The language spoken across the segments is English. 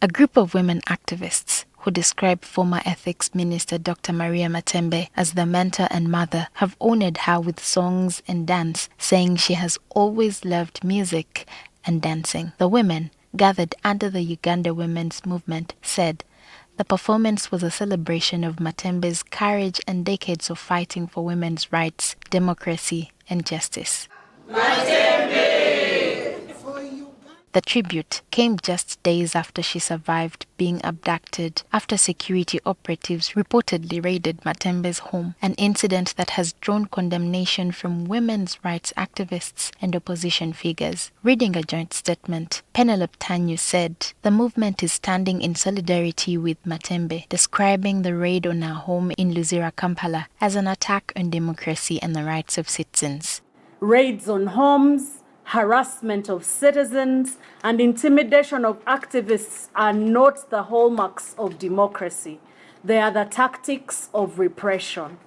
A group of women activists who describe former Ethics Minister Dr. Miria Matembe as the mentor and mother have honored her with songs and dance, saying she has always loved music and dancing. The women, gathered under the Uganda Women's Movement, said the performance was a celebration of Matembe's courage and decades of fighting for women's rights, democracy, and justice. Matembe! The tribute came just days after she survived being abducted after security operatives reportedly raided Matembe's home, an incident that has drawn condemnation from women's rights activists and opposition figures. Reading a joint statement, Penelope Tanyu said the movement is standing in solidarity with Matembe, describing the raid on her home in Luzira, Kampala, as an attack on democracy and the rights of citizens. Raids on homes, harassment of citizens, and intimidation of activists are not the hallmarks of democracy. They are the tactics of repression.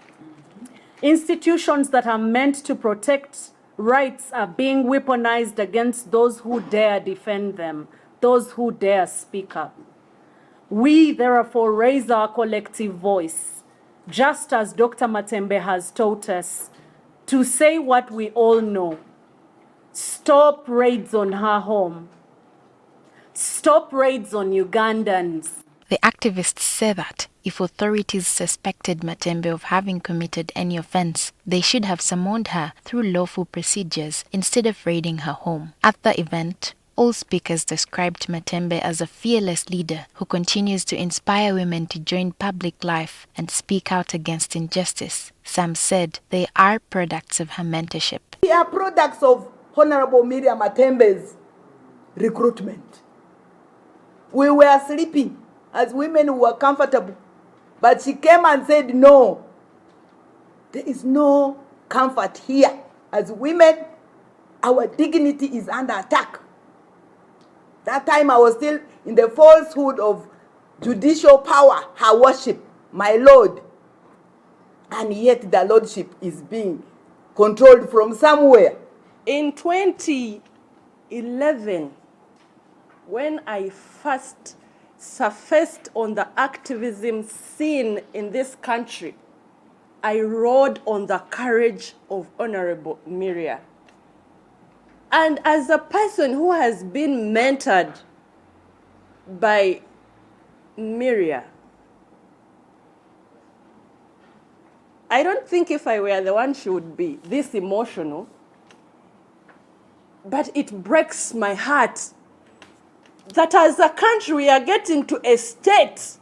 Institutions that are meant to protect rights are being weaponized against those who dare defend them, those who dare speak up. We, therefore, raise our collective voice, just as Dr. Matembe has taught us, to say what we all know. Stop raids on her home. Stop raids on Ugandans. The activists say that if authorities suspected Matembe of having committed any offense, they should have summoned her through lawful procedures instead of raiding her home. At the event, all speakers described Matembe as a fearless leader who continues to inspire women to join public life and speak out against injustice. Some said they are products of her mentorship. We are products of Honorable Miria Matembe's recruitment. We were sleeping as women who were comfortable, but she came and said, no, there is no comfort here. As women, our dignity is under attack. That time I was still in the falsehood of judicial power, her worship, my Lord. And yet the Lordship is being controlled from somewhere. In 2011, when I first surfaced on the activism scene in this country, I rode on the courage of Honorable Miria. And as a person who has been mentored by Miria, I don't think if I were the one she would be this emotional. But it breaks my heart that as a country we are getting to a state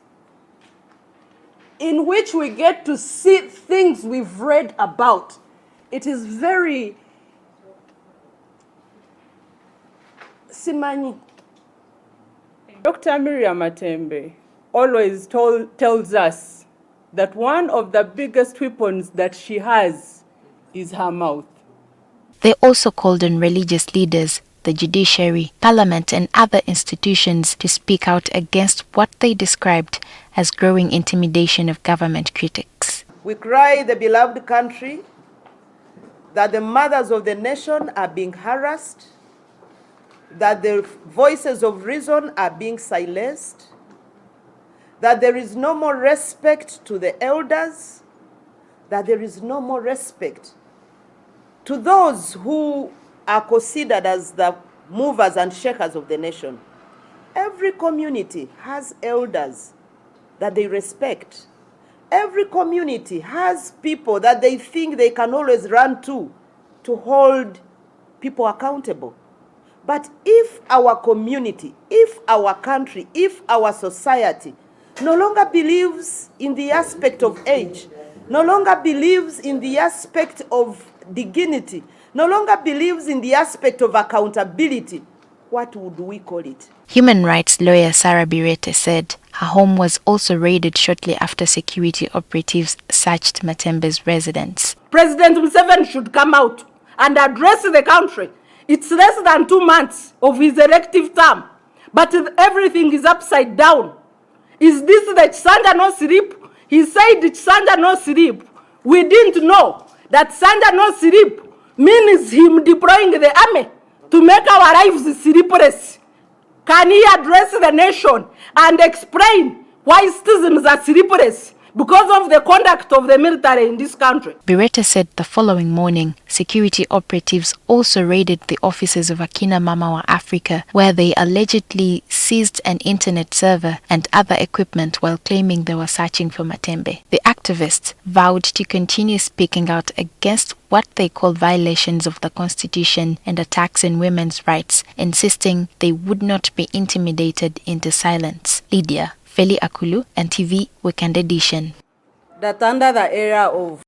in which we get to see things we've read about. It is very Simani. Dr. Miria Matembe always tells us that one of the biggest weapons that she has is her mouth. They also called on religious leaders, the judiciary, parliament, and other institutions to speak out against what they described as growing intimidation of government critics. We cry the beloved country that the mothers of the nation are being harassed, that the voices of reason are being silenced, that there is no more respect to the elders, that there is no more respect to those who are considered as the movers and shakers of the nation. Every community has elders that they respect. Every community has people that they think they can always run to hold people accountable. But if our community, if our country, if our society no longer believes in the aspect of age, no longer believes in the aspect of dignity, no longer believes in the aspect of accountability, what would we call it? Human rights lawyer Sarah Birete said her home was also raided shortly after security operatives searched Matembe's residence. President Museveni should come out and address the country. It's less than 2 months of his elective term, but everything is upside down. Is this the Sanja no sleep? He said Sanja no sleep. We didn't know that Sanja no sleep means him deploying the army to make our lives sleepless. Can he address the nation and explain why citizens are sleepless because of the conduct of the military in this country? Bireta said the following morning, security operatives also raided the offices of Akina Mama wa Africa, where they allegedly seized an internet server and other equipment while claiming they were searching for Matembe. The activists vowed to continue speaking out against what they call violations of the Constitution and attacks on women's rights, insisting they would not be intimidated into silence. Lydia Felly Akullu, NTV Weekend Edition. That under the era of